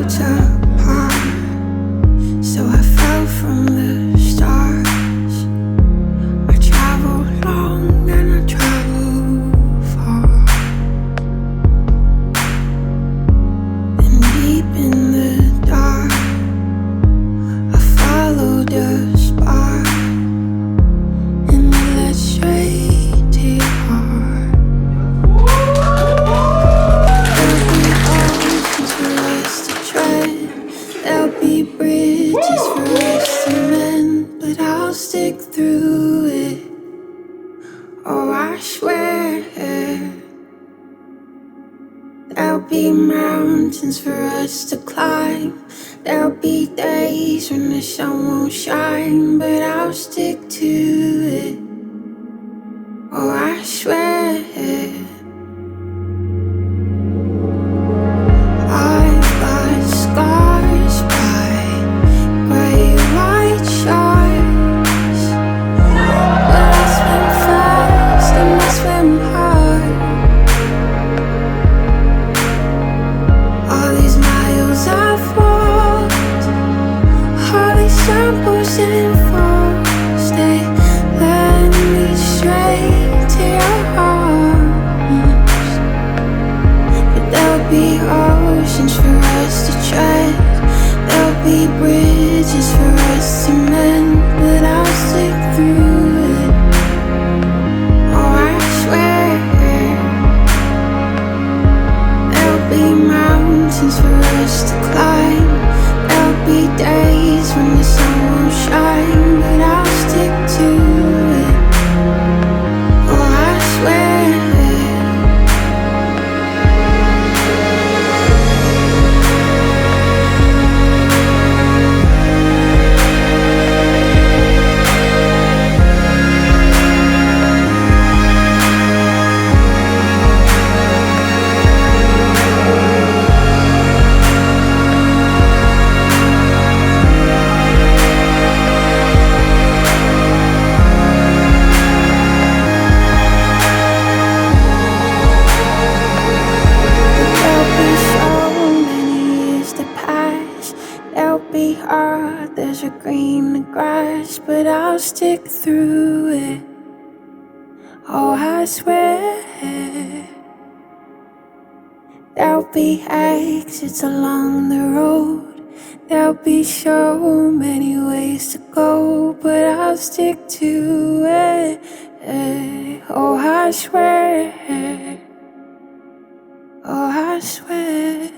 worlds apart, so I fell from the stars. I travel long and I travel far, and deep in the dark I followed a spark, and it led straight to your heart. There'll be bridges for us to mend, but I'll stick through it. Oh, I swear. There'll be mountains for us to climb. There'll be days when the sun won't shine, but I'll stick to it. Oh, I swear. I've got scars by gray white sharks, but I swim fast and I swim hard. All these miles I've walked, all these trambles and falls, they led me straight to your arms. But there'll be oceans for us to tread, there'll be bridges for us to mend, but I'll stick through it. Oh, I swear. There'll be mountains for us to climb. There'll be days when the sun won't shine, but I'll stick to it. Oh, I swear. There'll be others are green the grass, but I'll stick through it. Oh, I swear. There'll be exits along the road, there'll be so many ways to go, but I'll stick to it. Oh, I swear. Oh, I swear.